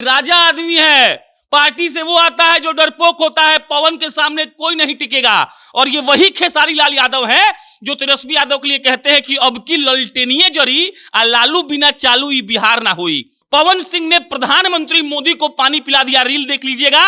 राजा आदमी है, पार्टी से वो आता है जो डरपोक होता है। पवन के सामने कोई नहीं टिकेगा। और ये वही खेसारी लाल यादव है जो तेजस्वी यादव के लिए कहते हैं कि अब की ललटेनिए जरी आ लालू बिना चालू ई बिहार ना हुई। पवन सिंह ने प्रधानमंत्री मोदी को पानी पिला दिया। रील देख लीजिएगा।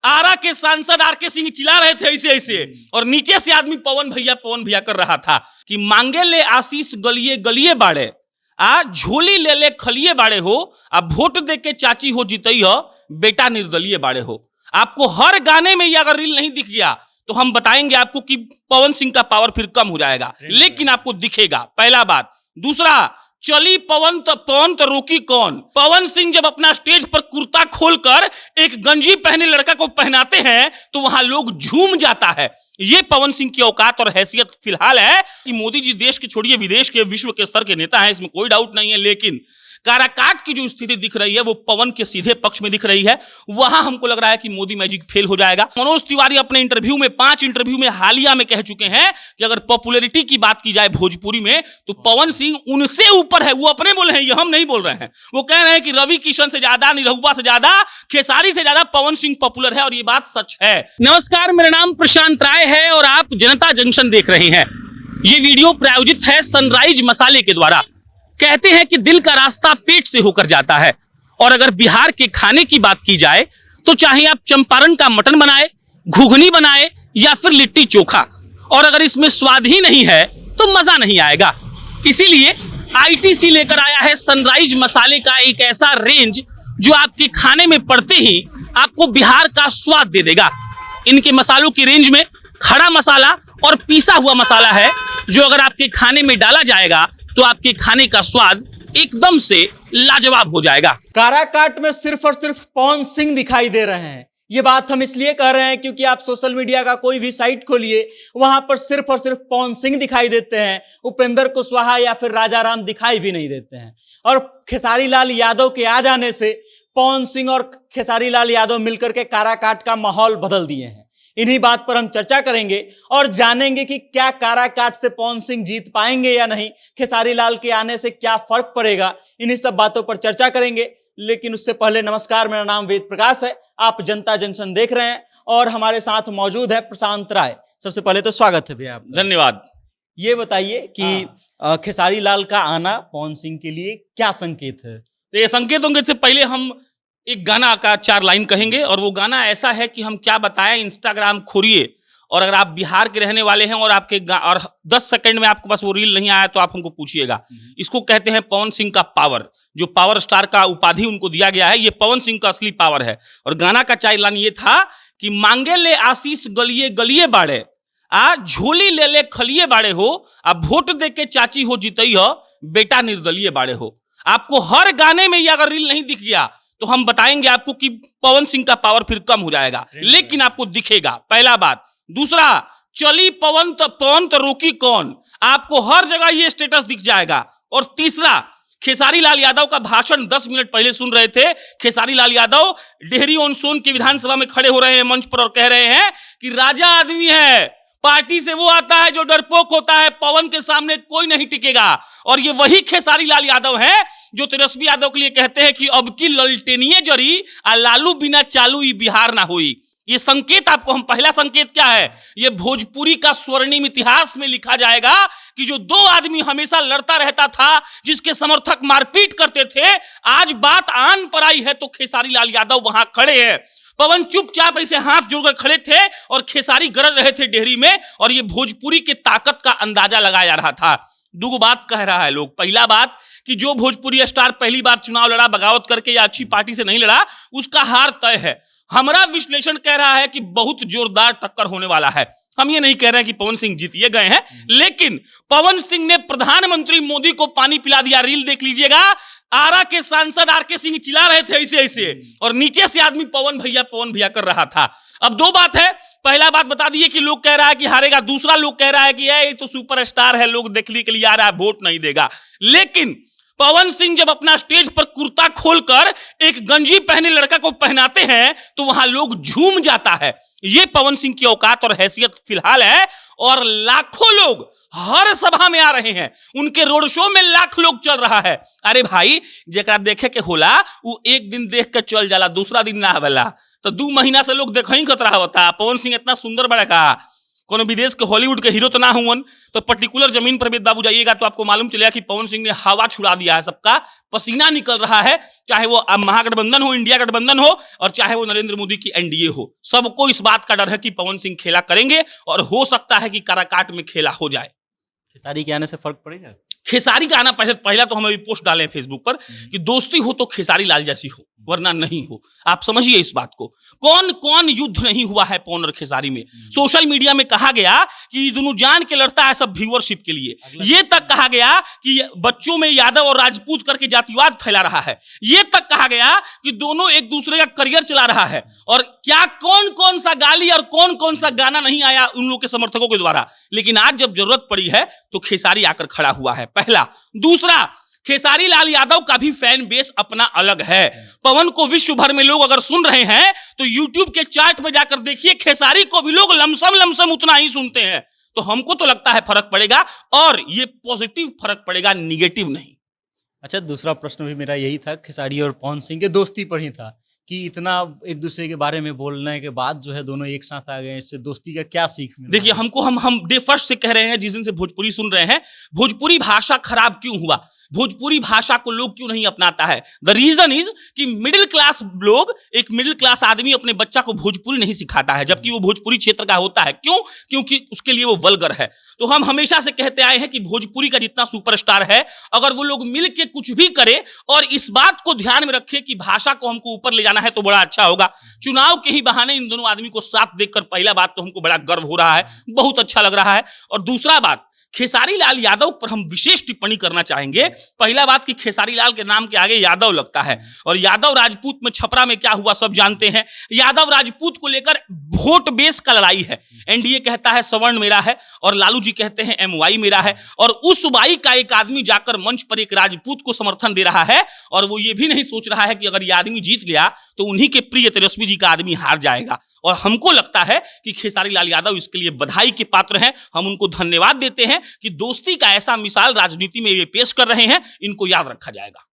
आरा के सांसद आर.के. सिंह चिल्ला रहे थे ऐसे ऐसे, और नीचे से आदमी पवन भैया कर रहा था कि मांगे ले आशीष गलिए गलिए बाड़े, आ झोली ले ले खलिए बाड़े हो, आ वोट दे के चाची हो जीतई हो, बेटा निर्दलीय बाड़े हो। आपको हर गाने में ये अगर रील नहीं दिख गया तो हम बताएंगे आपको कि पवन सिंह का पावर फिर कम हो जाएगा, लेकिन आपको दिखेगा। पहला बात। दूसरा, चली पवन तो रोकी कौन। पवन सिंह जब अपना स्टेज पर कुर्ता खोलकर एक गंजी पहने लड़का को पहनाते हैं तो वहां लोग झूम जाता है। ये पवन सिंह की औकात और हैसियत फिलहाल है कि मोदी जी देश के छोड़िए विदेश के विश्व के स्तर के नेता हैं, इसमें कोई डाउट नहीं है। लेकिन काराकाट की जो स्थिति दिख रही है वो पवन के सीधे पक्ष में दिख रही है। वहां हमको लग रहा है कि मोदी मैजिक फेल हो जाएगा। मनोज तिवारी अपने इंटरव्यू में 5 इंटरव्यू में हालिया में कह चुके हैं कि अगर पॉपुलैरिटी की बात की जाए भोजपुरी में तो पवन सिंह उनसे ऊपर है। वो अपने बोले हैं, ये हम नहीं बोल रहे हैं। वो कह रहे हैं कि रवि किशन से ज्यादा, निरहुआ से ज्यादा, खेसारी से ज्यादा पवन सिंह पॉपुलर है, और ये बात सच है। नमस्कार, मेरा नाम प्रशांत राय है और आप जनता जंक्शन देख रहे हैं। ये वीडियो प्रायोजित है सनराइज मसाले के द्वारा। कहते हैं कि दिल का रास्ता पेट से होकर जाता है, और अगर बिहार के खाने की बात की जाए तो चाहे आप चंपारण का मटन बनाए, घुघनी बनाए या फिर लिट्टी चोखा, और अगर इसमें स्वाद ही नहीं है तो मजा नहीं आएगा। इसीलिए आईटीसी लेकर आया है सनराइज मसाले का एक ऐसा रेंज जो आपके खाने में पड़ते ही आपको बिहार का स्वाद दे देगा। इनके मसालों की रेंज में खड़ा मसाला और पीसा हुआ मसाला है, जो अगर आपके खाने में डाला जाएगा तो आपके खाने का स्वाद एकदम से लाजवाब हो जाएगा। काराकाट में सिर्फ और सिर्फ पवन सिंह दिखाई दे रहे हैं। ये बात हम इसलिए कह रहे हैं क्योंकि आप सोशल मीडिया का कोई भी साइट खोलिए, वहां पर सिर्फ और सिर्फ पवन सिंह दिखाई देते हैं। उपेंद्र कुशवाहा या फिर राजा राम दिखाई भी नहीं देते हैं। और खेसारी लाल यादव के आ जाने से पवन सिंह और खेसारी लाल यादव मिलकर के काराकाट का माहौल बदल दिए हैं। इन्हीं बात पर हम चर्चा करेंगे और जानेंगे कि क्या काराकाट से पवन सिंह जीत पाएंगे या नहीं, खेसारी लाल के आने से क्या फर्क पड़ेगा, इन्हीं सब बातों पर चर्चा करेंगे। लेकिन उससे पहले नमस्कार, मेरा नाम वेद प्रकाश है, आप जनता जंक्शन देख रहे हैं और हमारे साथ मौजूद है प्रशांत राय। सबसे पहले तो स्वागत है भैया आपका। धन्यवाद। ये बताइए कि खेसारी लाल का आना पवन सिंह के लिए क्या संकेत है। ये संकेत होंगे से पहले हम एक गाना का 4 लाइन कहेंगे, और वो गाना ऐसा है कि हम क्या बताएं। इंस्टाग्राम खोलिए, और अगर आप बिहार के रहने वाले हैं और आपके और 10 सेकंड में आपके पास वो रील नहीं आया तो आप हमको पूछिएगा। इसको कहते हैं पवन सिंह का पावर। जो पावर स्टार का उपाधि उनको दिया गया है, ये पवन सिंह का असली पावर है। और गाना का 4 लाइन ये था कि मांगे ले आशीष गलिए गलिए बाड़े, आ झोली ले ले खलिए बाड़े हो, आ वोट दे के चाची हो जीतई हो, बेटा निर्दलीय बाड़े हो। आपको हर गाने में ये अगर रील नहीं दिख गया तो हम बताएंगे आपको कि पवन सिंह का पावर फिर कम हो जाएगा, लेकिन आपको दिखेगा। पहला बात। दूसरा, चली पवन तो रोकी कौन। आपको हर जगह ये स्टेटस दिख जाएगा। और तीसरा, खेसारी लाल यादव का भाषण 10 मिनट पहले सुन रहे थे। खेसारी लाल यादव डेहरी ऑन सोन के विधानसभा में खड़े हो रहे हैं मंच पर और कह रहे हैं कि राजा आदमी है, पार्टी से वो आता है जो डरपोक होता है। पवन के सामने कोई नहीं टिकेगा। और ये वही खेसारी लाल यादव है जो तेजस्वी यादव के लिए कहते हैं कि अब की ललटेनिए जरी आ लालू बिना चालू ई बिहार ना हुई। ये संकेत आपको हम पहला संकेत क्या है, ये भोजपुरी का स्वर्णिम इतिहास में लिखा जाएगा कि जो 2 आदमी हमेशा लड़ता रहता था, जिसके समर्थक मारपीट करते थे, आज बात आन पर आई है तो खेसारी लाल यादव वहां खड़े हैं। पवन चुपचाप ऐसे हाथ जोड़कर खड़े थे और खेसारी गरज रहे थे डेहरी में, और ये भोजपुरी की ताकत का अंदाजा लगाया जा रहा था। 2 बात कह रहा है लोग। पहला बात कि जो भोजपुरी स्टार पहली बार चुनाव लड़ा बगावत करके या अच्छी पार्टी से नहीं लड़ा, उसका हार तय है। हमारा विश्लेषण कह रहा है कि बहुत जोरदार टक्कर होने वाला है। हम ये नहीं कह रहे हैं कि पवन सिंह जीतिए गए हैं, लेकिन पवन सिंह ने प्रधानमंत्री मोदी को पानी पिला दिया। रील देख लीजिएगा। आरा के सांसद आर.के. सिंह चिल्ला रहे थे ऐसे ऐसे, और नीचे से आदमी पवन भैया कर रहा था। अब 2 बात है। पहला बात बता दिए कि लोग कह रहा है कि हारेगा। दूसरा, लोग कह रहा है कि ये तो सुपरस्टार है, लोग देखने के लिए आ रहा है, वोट नहीं देगा। लेकिन पवन सिंह जब अपना स्टेज पर कुर्ता खोलकर एक गंजी पहने लड़का को पहनाते हैं तो वहां लोग झूम जाता है। ये पवन सिंह की औकात और हैसियत फिलहाल है। और लाखों लोग हर सभा में आ रहे हैं, उनके रोड शो में लाख लोग चल रहा है। अरे भाई, जेकरा देखे के होला वो एक दिन देख के चल जाला, दूसरा दिन ना आवेला। तो 2 महीना से लोग देख ही कतरा होता। पवन सिंह इतना सुंदर बड़ा का कोनो विदेश के हॉलीवुड के हीरो तो ना हुवन। तो पर्टिकुलर जमीन पर बाबू जाइएगा तो आपको मालूम चलेगा कि पवन सिंह ने हवा छुड़ा दिया है, सबका पसीना निकल रहा है। चाहे वो महागठबंधन हो, इंडिया गठबंधन हो, और चाहे वो नरेंद्र मोदी की एनडीए हो, सबको इस बात का डर है कि पवन सिंह खेला करेंगे और हो सकता है कि काराकाट में खेला हो जाए। खेसारी के आने से फर्क पड़ेगा? खेसारी का आना पहला तो हम अभी पोस्ट डाले हैं फेसबुक पर कि दोस्ती हो तो खेसारी लाल जैसी हो, वरना नहीं हो। आप समझिए इस बात को। कौन कौन युद्ध नहीं हुआ है पवन और खेसारी में। सोशल मीडिया में कहा गया कि ये दोनों जान के लड़ता है सब व्यूअरशिप के लिए। ये तक कहा गया कि बच्चों में यादव और राजपूत करके जातिवाद फैला रहा है। ये तक कहा गया कि दोनों एक दूसरे का करियर चला रहा है। और क्या कौन कौन सा गाली और कौन कौन सा गाना नहीं आया उन लोगों के समर्थकों के द्वारा। लेकिन आज जब जरूरत पड़ी है तो खेसारी आकर खड़ा हुआ है, पहला। दूसरा, खेसारी लाल यादव का भी फैन बेस अपना अलग है। पवन को विश्व भर में लोग अगर सुन रहे हैं तो यूट्यूब के चार्ट में जाकर देखिए, खेसारी को भी लोग लमसम उतना ही सुनते हैं। तो हमको तो लगता है फर्क पड़ेगा, और ये पॉजिटिव फर्क पड़ेगा, निगेटिव नहीं। अच्छा, दूसरा प्रश्न भी मेरा यही था, खेसारी और पवन सिंह के दोस्ती पर ही था कि इतना एक दूसरे के बारे में बोलने के बाद जो है दोनों एक साथ आ गए, इससे दोस्ती का क्या सीख मिला? देखिए, हमको हम डे फर्स्ट से कह रहे हैं, जिस दिन से भोजपुरी सुन रहे हैं, भोजपुरी भाषा खराब क्यों हुआ, भोजपुरी भाषा को लोग क्यों नहीं अपनाता है। द रीजन इज कि मिडिल क्लास लोग, एक मिडिल क्लास आदमी अपने बच्चा को भोजपुरी नहीं सिखाता है, जबकि वो भोजपुरी क्षेत्र का होता है। क्यों? क्योंकि उसके लिए वो वल्गर है। तो हम हमेशा से कहते आए हैं कि भोजपुरी का जितना सुपरस्टार है, अगर वो लोग मिल के कुछ भी करे और इस बात को ध्यान में रखे कि भाषा को हमको ऊपर ले जाना है, तो बड़ा अच्छा होगा। चुनाव के ही बहाने इन दोनों आदमी को साथ देखकर पहला बात तो हमको बड़ा गर्व हो रहा है, बहुत अच्छा लग रहा है। और दूसरा बात, खेसारी लाल यादव पर हम विशेष टिप्पणी करना चाहेंगे। पहला बात कि खेसारी लाल के नाम के आगे यादव लगता है, और यादव राजपूत में छपरा में क्या हुआ सब जानते हैं। यादव राजपूत को लेकर वोट बेस का लड़ाई है। एनडीए कहता है सवर्ण मेरा है, और लालू जी कहते हैं एमवाई मेरा है। और उस वाई का एक आदमी जाकर मंच पर एक राजपूत को समर्थन दे रहा है, और वो ये भी नहीं सोच रहा है कि अगर ये आदमी जीत गया तो उन्हीं के प्रिय तेजस्वी जी का आदमी हार जाएगा। और हमको लगता है कि खेसारी लाल यादव इसके लिए बधाई के पात्र हैं। हम उनको धन्यवाद देते हैं कि दोस्ती का ऐसा मिसाल राजनीति में ये पेश कर रहे हैं, इनको याद रखा जाएगा।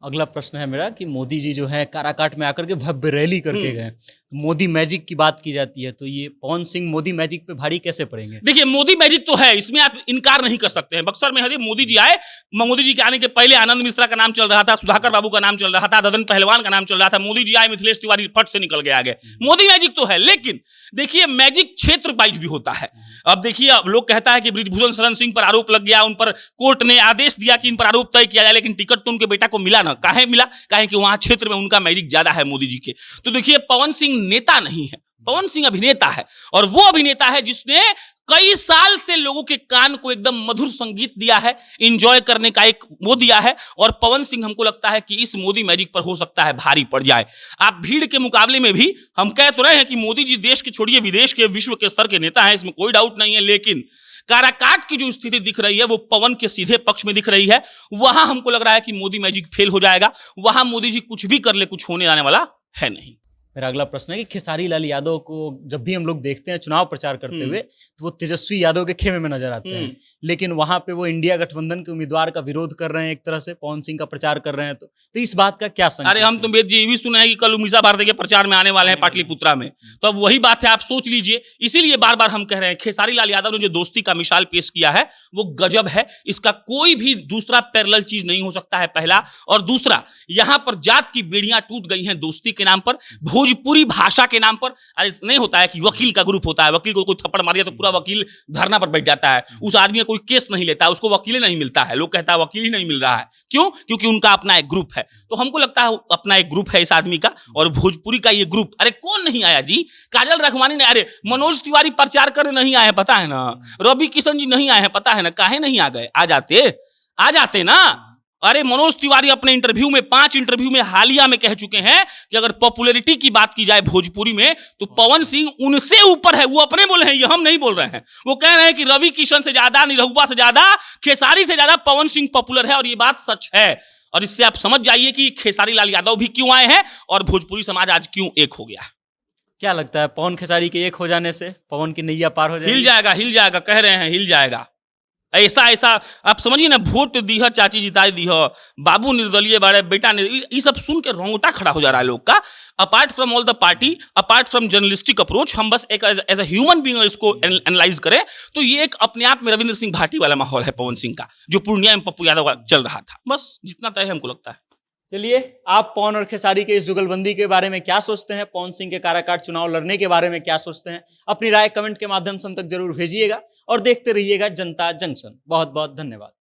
अगला प्रश्न है मेरा कि मोदी जी जो है काराकाट में आकर के भव्य रैली करके गए, मोदी मैजिक की बात की जाती है, तो ये पवन सिंह मोदी मैजिक पे भारी कैसे पड़ेंगे? देखिए, मोदी मैजिक तो है, इसमें आप इनकार नहीं कर सकते हैं। बक्सर में है, मोदी जी आए, मोदी जी के आने के पहले आनंद मिश्रा का नाम चल रहा था, सुधाकर बाबू का नाम चल रहा था, ददन पहलवान का नाम चल रहा था। मोदी जी आए, मिथिलेश तिवारी फट से निकल गए आगे। मोदी मैजिक तो है, लेकिन देखिए मैजिक क्षेत्र वाइज भी होता है। अब देखिए, अब लोग कहता है कि बृजभूषण शरण सिंह पर आरोप लग गया, उन पर कोर्ट ने आदेश दिया कि इन पर आरोप तय किया जाए, लेकिन टिकट तो उनके बेटा को मिला ना। काहे मिला? काहे कि वहां क्षेत्र में उनका मैजिक ज्यादा है मोदी जी के। तो देखिए, पवन सिंह नेता नहीं है, पवन सिंह अभिनेता है, और वो अभिनेता है जिसने कई साल से लोगों के कान को एकदम मधुर संगीत दिया है, एंजॉय करने का एक वो दिया है। और पवन सिंह हमको लगता है कि इस मोदी मैजिक पर हो सकता है भारी पड़ जाए। आप भीड़ के मुकाबले में भी हम कह तो रहे हैं कि मोदी जी देश के छोड़िए विदेश के, विश्व के स्तर के नेता हैं, इसमें कोई डाउट नहीं है। लेकिन काराकाट की जो स्थिति दिख रही है वो पवन के सीधे पक्ष में दिख रही है। वहां हमको लग रहा है कि मोदी मैजिक फेल हो जाएगा। वहां मोदी जी कुछ भी कर ले, कुछ होने आने वाला है नहीं। मेरा अगला प्रश्न है कि खेसारी लाल यादव को जब भी हम लोग देखते हैं चुनाव प्रचार करते हुए, तो वो तेजस्वी यादव के खेमे में नजर आते हैं, लेकिन वहां पे वो इंडिया गठबंधन के उम्मीदवार का विरोध कर रहे हैं, एक तरह से पवन सिंह का प्रचार कर रहे हैं। तो इस बात का क्या संकेत? अरे, हम तो वेद जी ये भी सुना है कि कल उमीशा भारती के प्रचार में आने वाले हैं पाटलिपुत्रा में। तो अब वही बात है, आप सोच लीजिए। इसीलिए बार बार हम कह रहे हैं, खेसारी लाल यादव ने जो दोस्ती का मिसाल पेश किया है वो गजब है। इसका कोई भी दूसरा पैरेलल चीज नहीं हो सकता है, पहला। और दूसरा, यहां पर जात की बेड़ियां टूट गई हैं दोस्ती के नाम पर, भोजपुरी भाषा के नाम पर। अरे नहीं होता है कि वकील का ग्रुप होता है, वकील को कोई थप्पड़ मार दिया तो पूरा वकील धरना पर बैठ जाता है, उस आदमी का कोई केस नहीं लेता है, उसको वकील नहीं मिलता है, लोग कहता है वकील ही नहीं मिल रहा है। क्यों? क्योंकि उनका अपना एक ग्रुप है। तो हमको लगता है अपना एक ग्रुप है इस आदमी का, और भोजपुरी का ये ग्रुप। अरे कौन नहीं आया जी? काजल रखवानी ने, अरे मनोज तिवारी प्रचार करने नहीं आए हैं, पता है ना। रवि किशन जी नहीं आए हैं, पता है ना। काहे नहीं आ गए? आ जाते ना। अरे मनोज तिवारी अपने इंटरव्यू में, 5 इंटरव्यू में हालिया में कह चुके हैं कि अगर पॉपुलैरिटी की बात की जाए भोजपुरी में तो पवन सिंह उनसे ऊपर है। वो अपने बोले हैं, ये हम नहीं बोल रहे हैं। वो कह रहे हैं कि रवि किशन से ज्यादा, निरहुआ से ज्यादा, खेसारी से ज्यादा पवन सिंह पॉपुलर है, और ये बात सच है। और इससे आप समझ जाइए कि खेसारी लाल यादव भी क्यों आए हैं और भोजपुरी समाज आज क्यों एक हो गया। क्या लगता है पवन खेसारी के एक हो जाने से पवन की नैया पार हो जाएगी? हिल जाएगा, कह रहे हैं हिल जाएगा। ऐसा आप समझिए ना, वोट दीह चाची जिताई दीह, बाबू निर्दलीय बारे, बेटा ये सब सुन के रोंगटा खड़ा हो जा रहा है लोग का। Apart from all the party, apart from journalistic approach, हम बस एक एज अ ह्यूमन बीइंग इसको एनालाइज करें तो ये एक अपने आप में रविंद्र सिंह भाटी वाला माहौल है पवन सिंह का, जो पूर्णिया में पप्पू यादव वाला चल रहा था। बस जितना तय है हमको लगता है। चलिए, आप पवन और खेसारी के इस जुगलबंदी के बारे में क्या सोचते हैं, पवन सिंह के काराकाट चुनाव लड़ने के बारे में क्या सोचते हैं, अपनी राय कमेंट के माध्यम से हम तक जरूर भेजिएगा और देखते रहिएगा जनता जंक्शन। बहुत बहुत धन्यवाद।